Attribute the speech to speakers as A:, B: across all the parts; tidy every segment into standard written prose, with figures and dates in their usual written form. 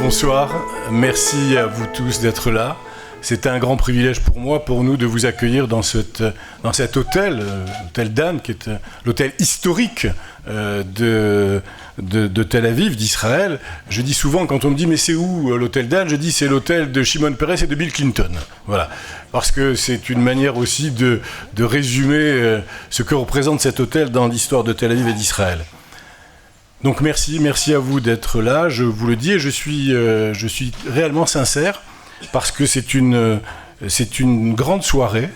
A: Bonsoir, merci à vous tous d'être là. C'est un grand privilège pour moi, pour nous, de vous accueillir dans cet hôtel, l'hôtel Dan, qui est l'hôtel historique de Tel Aviv, d'Israël. Je dis souvent, quand on me dit « mais c'est où l'hôtel Dan ?» je dis « c'est l'hôtel de Shimon Peres et de Bill Clinton ». Voilà, parce que c'est une manière aussi de résumer ce que représente cet hôtel dans l'histoire de Tel Aviv et d'Israël. Donc merci à vous d'être là, je vous le dis, et je suis réellement sincère, parce que c'est une grande soirée.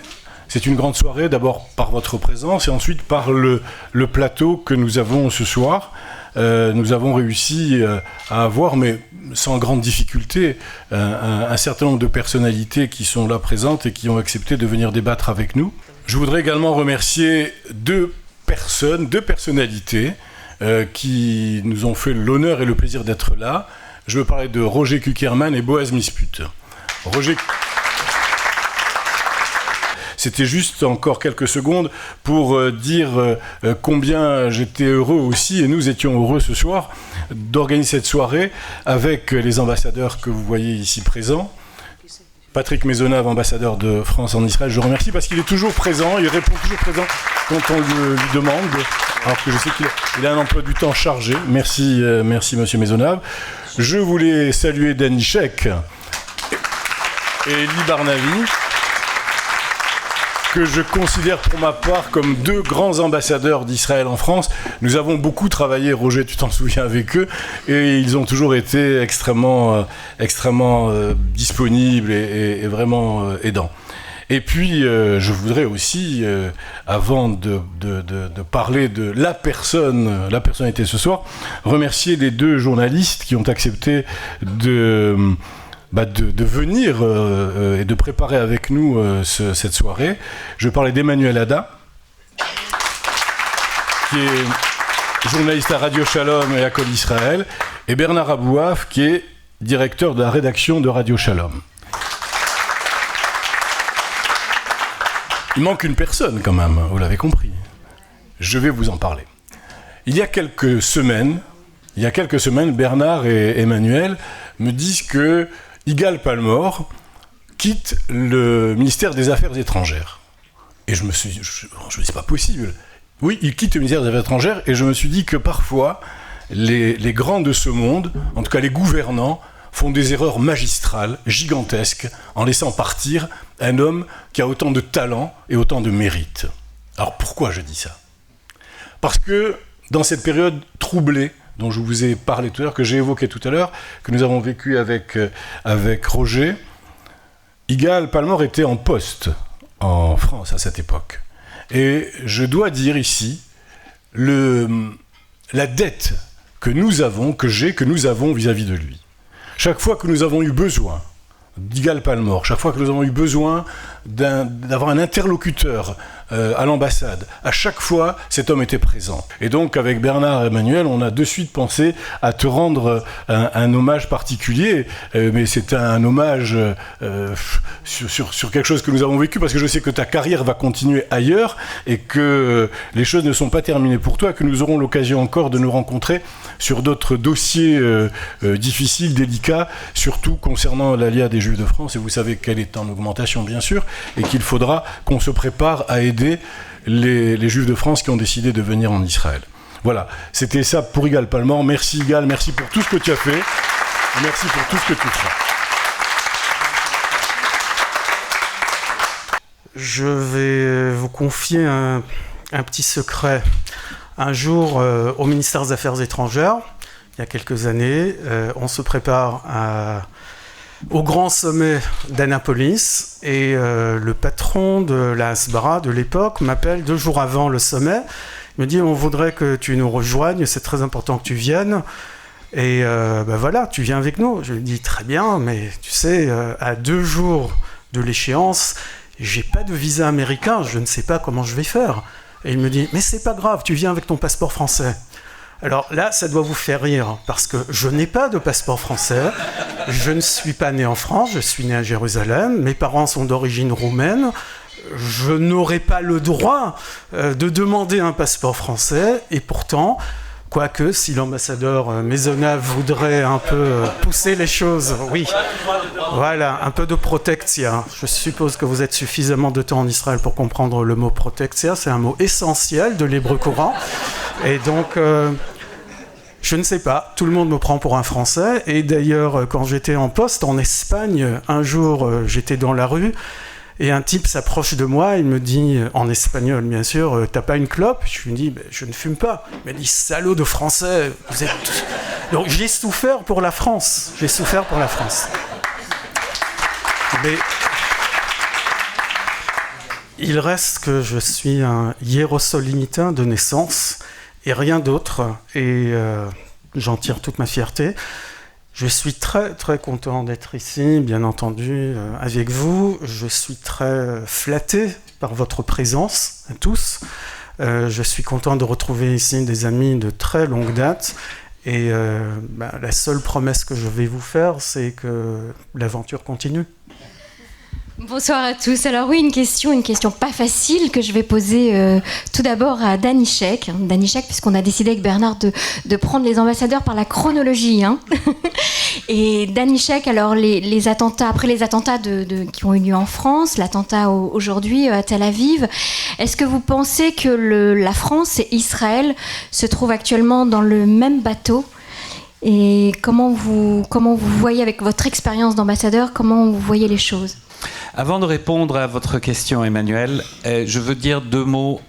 A: C'est une grande soirée d'abord par votre présence et ensuite par le plateau que nous avons ce soir. Nous avons réussi à avoir, mais sans grande difficulté, un certain nombre de personnalités qui sont là présentes et qui ont accepté de venir débattre avec nous. Je voudrais également remercier deux personnalités qui nous ont fait l'honneur et le plaisir d'être là. Je veux parler de Roger Kuckerman et Boaz Misput. Roger, c'était juste encore quelques secondes pour dire combien j'étais heureux aussi, et nous étions heureux ce soir, d'organiser cette soirée avec les ambassadeurs que vous voyez ici présents. Patrick Maisonnave, ambassadeur de France en Israël, je le remercie parce qu'il est toujours présent, il répond toujours présent quand on lui demande, alors que je sais qu'il a un emploi du temps chargé. Merci Monsieur Maisonnave. Je voulais saluer Danny Sheck et Elie Barnavi, que je considère pour ma part comme deux grands ambassadeurs d'Israël en France. Nous avons beaucoup travaillé, Roger, tu t'en souviens, avec eux, et ils ont toujours été extrêmement disponibles et vraiment aidants. Et puis, je voudrais aussi, avant de parler de la personnalité ce soir, remercier les deux journalistes qui ont accepté de venir et de préparer avec nous cette soirée. Je parlais d'Emmanuel Ada, qui est journaliste à Radio Shalom et à Kol Israël, et Bernard Abouaf, qui est directeur de la rédaction de Radio Shalom. Il manque une personne quand même, vous l'avez compris. Je vais vous en parler. Il y a quelques semaines, Bernard et Emmanuel me disent que Yigal Palmor quitte le ministère des Affaires étrangères. Et je me suis dit, c'est pas possible. Oui, il quitte le ministère des Affaires étrangères, et je me suis dit que parfois, les grands de ce monde, en tout cas les gouvernants, font des erreurs magistrales, gigantesques, en laissant partir un homme qui a autant de talent et autant de mérite. Alors pourquoi je dis ça ? Parce que dans cette période troublée, dont je vous ai parlé tout à l'heure, que j'ai évoqué tout à l'heure, que nous avons vécu avec Roger, Yigal Palmor était en poste en France à cette époque. Et je dois dire ici la dette que nous avons vis-à-vis de lui. Chaque fois que nous avons eu besoin d'Yigal Palmor, chaque fois que nous avons eu besoin d'avoir un interlocuteur à l'ambassade, à chaque fois, cet homme était présent. Et donc, avec Bernard et Emmanuel, on a de suite pensé à te rendre un hommage particulier, mais c'est un hommage sur quelque chose que nous avons vécu, parce que je sais que ta carrière va continuer ailleurs, et que les choses ne sont pas terminées pour toi, que nous aurons l'occasion encore de nous rencontrer sur d'autres dossiers difficiles, délicats, surtout concernant l'Aliyah des Juifs de France, et vous savez qu'elle est en augmentation, bien sûr, et qu'il faudra qu'on se prépare à aider les Juifs de France qui ont décidé de venir en Israël. Voilà, c'était ça pour Yigal Palmor. Merci Yigal, merci pour tout ce que tu as fait, merci pour tout ce que tu fais.
B: Je vais vous confier un petit secret. Un jour, au ministère des Affaires étrangères, il y a quelques années, on se prépare au grand sommet d'Annapolis, et le patron de la Hasbara de l'époque m'appelle 2 jours avant le sommet. Il me dit « on voudrait que tu nous rejoignes, c'est très important que tu viennes, et voilà, tu viens avec nous ». Je lui dis « très bien, mais tu sais, à 2 jours de l'échéance, j'ai pas de visa américain, je ne sais pas comment je vais faire ». Et il me dit « mais c'est pas grave, tu viens avec ton passeport français ». Alors là, ça doit vous faire rire, parce que je n'ai pas de passeport français, je ne suis pas né en France, je suis né à Jérusalem, mes parents sont d'origine roumaine, je n'aurais pas le droit de demander un passeport français, et pourtant, Quoique, si l'ambassadeur Maisonneuve voudrait un peu pousser les choses, oui. Voilà, un peu de protectia. Je suppose que vous êtes suffisamment de temps en Israël pour comprendre le mot protectia. C'est un mot essentiel de l'hébreu courant. Et donc, je ne sais pas, tout le monde me prend pour un Français. Et d'ailleurs, quand j'étais en poste en Espagne, un jour, j'étais dans la rue. Et un type s'approche de moi, il me dit, en espagnol bien sûr, t'as pas une clope? Je lui dis, je ne fume pas. Il m'a dit, salaud de français, vous êtes... Donc j'ai souffert pour la France, Mais il reste que je suis un hiérosolimitain de naissance et rien d'autre, et j'en tire toute ma fierté. Je suis très très content d'être ici, bien entendu, avec vous. Je suis très flatté par votre présence à tous. Je suis content de retrouver ici des amis de très longue date. Et la seule promesse que je vais vous faire, c'est que l'aventure continue.
C: Bonsoir à tous. Alors oui, une question pas facile que je vais poser tout d'abord à Danishek. Danishek, puisqu'on a décidé avec Bernard de prendre les ambassadeurs par la chronologie. Hein. Et Danishek, alors les attentats, après les attentats qui ont eu lieu en France, l'attentat aujourd'hui à Tel Aviv, est-ce que vous pensez que la France et Israël se trouvent actuellement dans le même bateau ? Et comment vous voyez, avec votre expérience d'ambassadeur, comment vous voyez les choses ?
D: Avant de répondre à votre question, Emmanuel, je veux dire 2 mots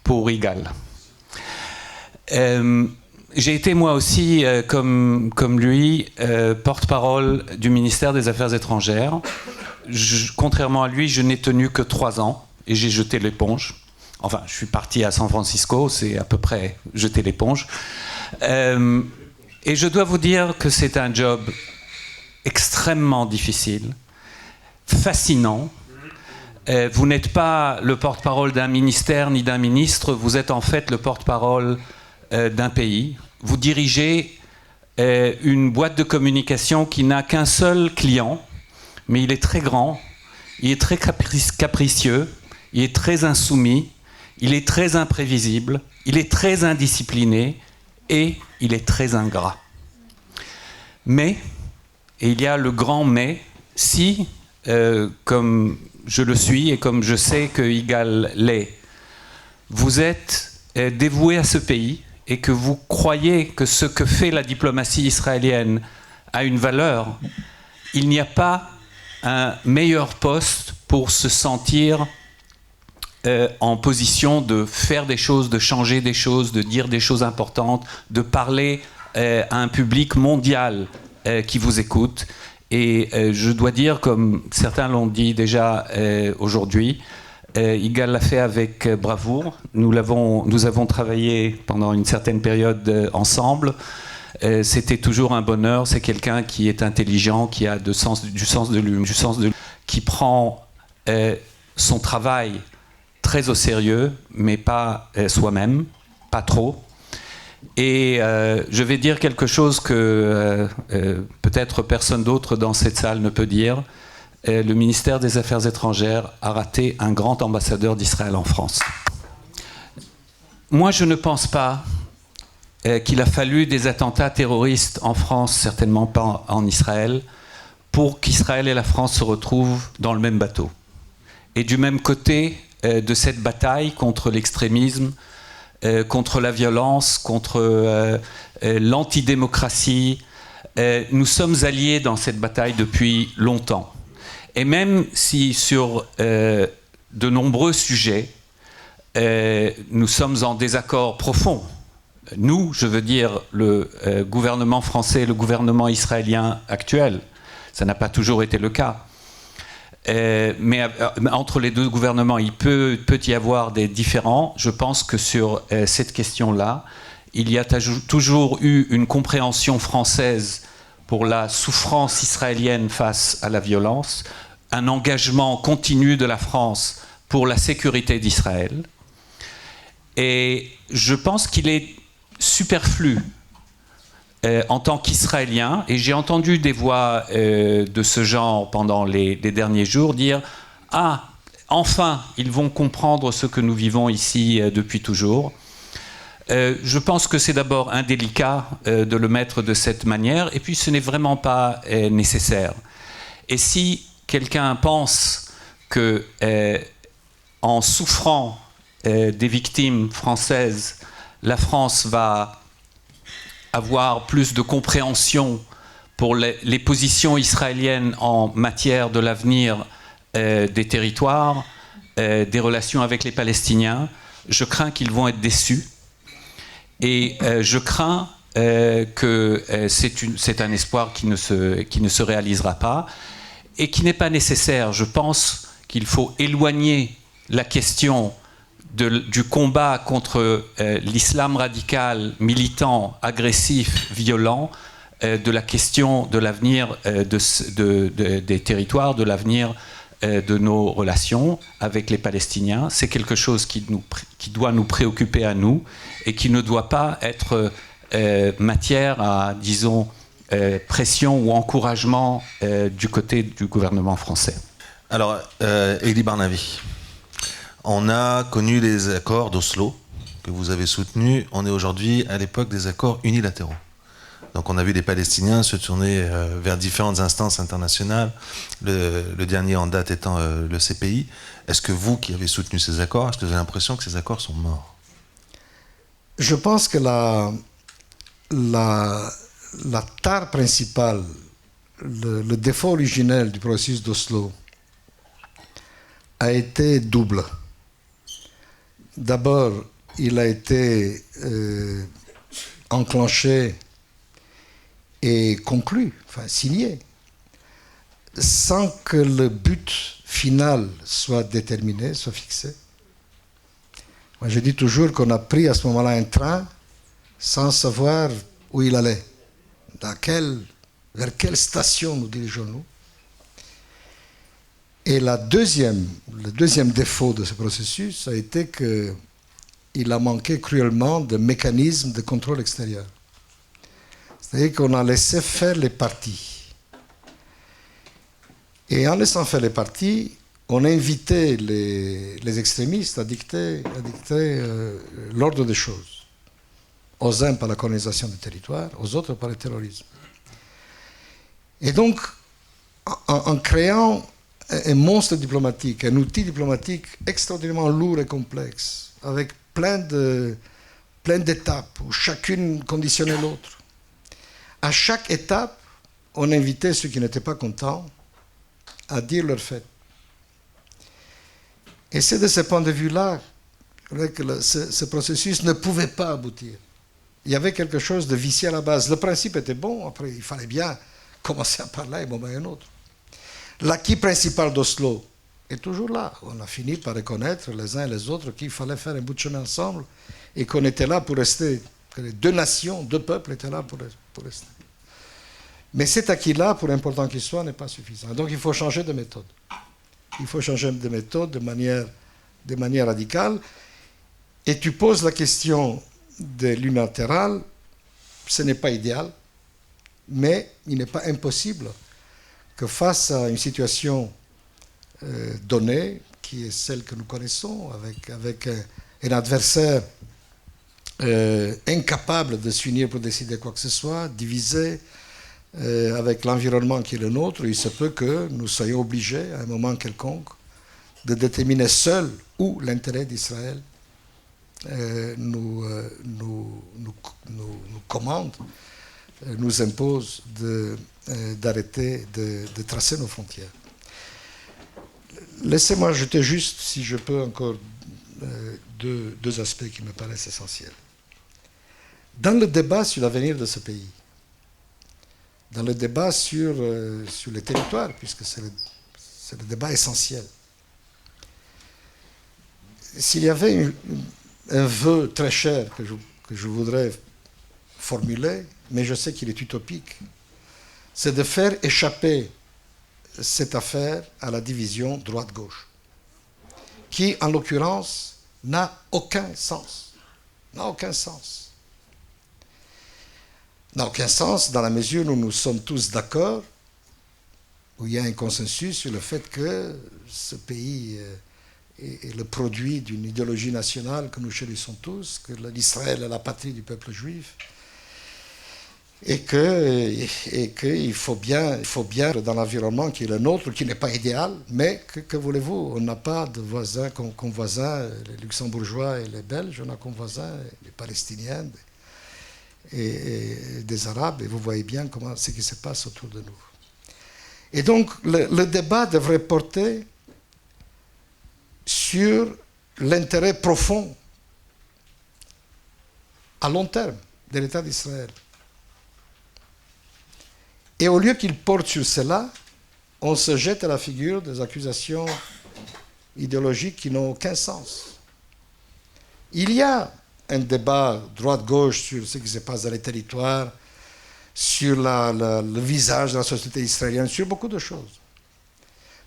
D: pour Yigal. J'ai été moi aussi, comme lui, porte-parole du ministère des Affaires étrangères. Contrairement à lui, je n'ai tenu que 3 ans et j'ai jeté l'éponge. Enfin, je suis parti à San Francisco, c'est à peu près jeter l'éponge. Et je dois vous dire que c'est un job extrêmement difficile, fascinant. Vous n'êtes pas le porte-parole d'un ministère ni d'un ministre, vous êtes en fait le porte-parole d'un pays. Vous dirigez une boîte de communication qui n'a qu'un seul client, mais il est très grand, il est très capricieux, il est très insoumis, il est très imprévisible, il est très indiscipliné et il est très ingrat. Mais, et il y a le grand mais, si, comme je le suis et comme je sais que Yigal l'est, vous êtes dévoué à ce pays et que vous croyez que ce que fait la diplomatie israélienne a une valeur, il n'y a pas un meilleur poste pour se sentir en position de faire des choses, de changer des choses, de dire des choses importantes, de parler à un public mondial qui vous écoute. Et je dois dire, comme certains l'ont dit déjà aujourd'hui, Yigal l'a fait avec bravoure. Nous avons travaillé pendant une certaine période ensemble. C'était toujours un bonheur. C'est quelqu'un qui est intelligent, qui a du sens de l'humour, qui prend son travail très au sérieux, mais pas soi-même, pas trop. Et je vais dire quelque chose que peut-être personne d'autre dans cette salle ne peut dire. Le ministère des Affaires étrangères a raté un grand ambassadeur d'Israël en France. Moi, je ne pense pas qu'il a fallu des attentats terroristes en France, certainement pas en Israël, pour qu'Israël et la France se retrouvent dans le même bateau. Et du même côté de cette bataille contre l'extrémisme, contre la violence, contre l'antidémocratie, nous sommes alliés dans cette bataille depuis longtemps. Et même si sur de nombreux sujets, nous sommes en désaccord profond, nous, je veux dire le gouvernement français et le gouvernement israélien actuel, ça n'a pas toujours été le cas, mais entre les deux gouvernements, il peut y avoir des différends. Je pense que sur cette question-là, il y a toujours eu une compréhension française pour la souffrance israélienne face à la violence, un engagement continu de la France pour la sécurité d'Israël. Et je pense qu'il est superflu en tant qu'Israélien, et j'ai entendu des voix de ce genre pendant les derniers jours dire « Ah, enfin, ils vont comprendre ce que nous vivons ici depuis toujours ». Je pense que c'est d'abord indélicat de le mettre de cette manière, et puis ce n'est vraiment pas nécessaire. Et si quelqu'un pense que, en souffrant des victimes françaises, la France va avoir plus de compréhension pour les positions israéliennes en matière de l'avenir des territoires, des relations avec les Palestiniens, je crains qu'ils vont être déçus. Et je crains que c'est un espoir qui ne se réalisera pas et qui n'est pas nécessaire. Je pense qu'il faut éloigner la question du combat contre l'islam radical, militant, agressif, violent, de la question de l'avenir des territoires, de l'avenir de nos relations avec les Palestiniens. C'est quelque chose qui doit nous préoccuper à nous et qui ne doit pas être matière à, disons, pression ou encouragement du côté du gouvernement français.
E: Alors, Elie Barnavi, on a connu les accords d'Oslo que vous avez soutenus. On est aujourd'hui à l'époque des accords unilatéraux. Donc on a vu les Palestiniens se tourner vers différentes instances internationales, le dernier en date étant le CPI. Est-ce que vous qui avez soutenu ces accords, est-ce que vous avez l'impression que ces accords sont morts?
F: Je pense que la tare principale, le défaut originel du processus d'Oslo a été double. D'abord, il a été enclenché et conclu, enfin signé, sans que le but final soit déterminé, soit fixé. Moi, je dis toujours qu'on a pris à ce moment-là un train sans savoir où il allait, vers quelle station nous dirigeons-nous. Et le deuxième défaut de ce processus a été qu'il a manqué cruellement de mécanismes de contrôle extérieur. C'est-à-dire qu'on a laissé faire les partis. Et en laissant faire les partis, on a invité les extrémistes à dicter l'ordre des choses. Aux uns par la colonisation du territoire, aux autres par le terrorisme. Et donc, en créant un monstre diplomatique, un outil diplomatique extraordinairement lourd et complexe, avec plein d'étapes, où chacune conditionnait l'autre. À chaque étape, on invitait ceux qui n'étaient pas contents à dire leur fait. Et c'est de ce point de vue-là que ce processus ne pouvait pas aboutir. Il y avait quelque chose de vicié à la base. Le principe était bon, après il fallait bien commencer à parler à un moment et à un autre. L'acquis principal d'Oslo est toujours là. On a fini par reconnaître les uns et les autres qu'il fallait faire un bout de chemin ensemble et qu'on était là pour rester, que les deux nations, deux peuples étaient là pour rester. Mais cet acquis-là, pour important qu'il soit, n'est pas suffisant. Donc il faut changer de méthode. Il faut changer de méthode de manière radicale. Et tu poses la question de l'unilatéral, ce n'est pas idéal, mais il n'est pas impossible que face à une situation donnée, qui est celle que nous connaissons, avec un adversaire incapable de s'unir pour décider quoi que ce soit, divisé, avec l'environnement qui est le nôtre, il se peut que nous soyons obligés, à un moment quelconque, de déterminer seuls où l'intérêt d'Israël nous commande, nous impose d'arrêter de tracer nos frontières. Laissez-moi ajouter juste, si je peux encore, deux aspects qui me paraissent essentiels. Dans le débat sur l'avenir de ce pays, dans le débat sur les territoires, puisque c'est le débat essentiel, s'il y avait un vœu très cher que je voudrais formuler, mais je sais qu'il est utopique, c'est de faire échapper cette affaire à la division droite-gauche, qui, en l'occurrence, n'a aucun sens. N'a aucun sens. N'a aucun sens dans la mesure où nous sommes tous d'accord, où il y a un consensus sur le fait que ce pays est le produit d'une idéologie nationale que nous chérissons tous, que l'Israël est la patrie du peuple juif, et qu'il faut bien, dans l'environnement qui est le nôtre, qui n'est pas idéal, mais que voulez-vous, on n'a pas de voisins comme voisins, les luxembourgeois et les belges, on a comme voisins les palestiniens et des arabes, et vous voyez bien ce qui se passe autour de nous. Et donc le débat devrait porter sur l'intérêt profond à long terme de l'État d'Israël. Et au lieu qu'il porte sur cela, on se jette à la figure des accusations idéologiques qui n'ont aucun sens. Il y a un débat droite-gauche sur ce qui se passe dans les territoires, sur le visage de la société israélienne, sur beaucoup de choses.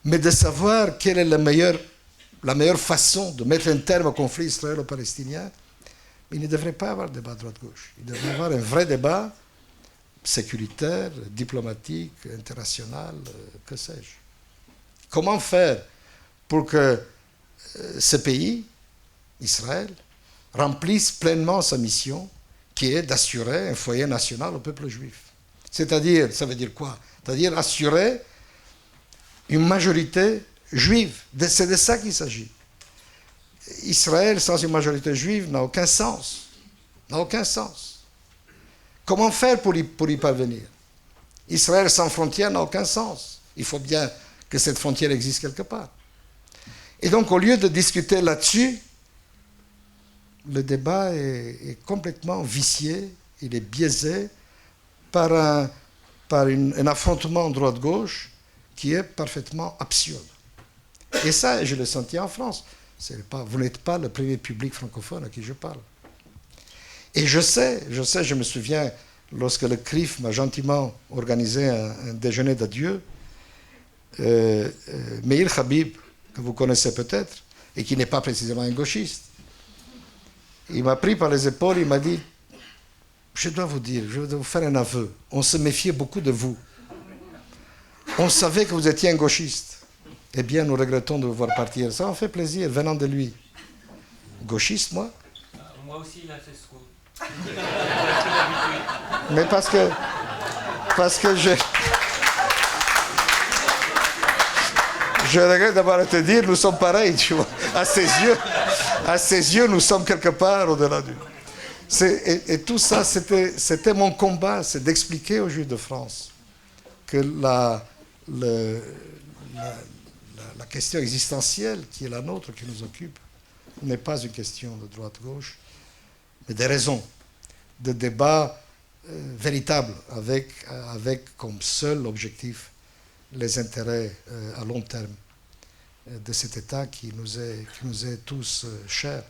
F: Mais de savoir quelle est la meilleure façon de mettre un terme au conflit israélo-palestinien, il ne devrait pas y avoir de débat droite-gauche. Il devrait y avoir un vrai débat sécuritaire, diplomatique, international, que sais-je. Comment faire pour que ce pays, Israël, remplisse pleinement sa mission, qui est d'assurer un foyer national au peuple juif. C'est-à-dire, ça veut dire quoi? C'est-à-dire assurer une majorité juive. C'est de ça qu'il s'agit. Israël sans une majorité juive n'a aucun sens. N'a aucun sens. Comment faire pour y parvenir? Israël sans frontières n'a aucun sens. Il faut bien que cette frontière existe quelque part. Et donc, au lieu de discuter là-dessus, le débat est complètement vicié, il est biaisé par un affrontement droite-gauche qui est parfaitement absurde. Et ça, je l'ai senti en France. Vous n'êtes pas le premier public francophone à qui je parle. Et je me souviens, lorsque le CRIF m'a gentiment organisé un déjeuner d'adieu, Meir Habib, que vous connaissez peut-être, et qui n'est pas précisément un gauchiste, il m'a pris par les épaules, il m'a dit, je dois vous dire, je vais vous faire un aveu, on se méfiait beaucoup de vous. On savait que vous étiez un gauchiste. Eh bien, nous regrettons de vous voir partir. Ça en fait plaisir, venant de lui. Gauchiste, moi?
D: Moi aussi, il a fait ce coup.
F: Mais parce que je regrette d'avoir à te dire, nous sommes pareils, tu vois. À ses yeux, nous sommes quelque part au-delà du... Et tout ça, c'était mon combat, c'est d'expliquer aux Juifs de France que la question existentielle qui est la nôtre, qui nous occupe, n'est pas une question de droite-gauche, mais des raisons, de débats véritables, avec comme seul objectif les intérêts à long terme de cet État qui nous est tous cher.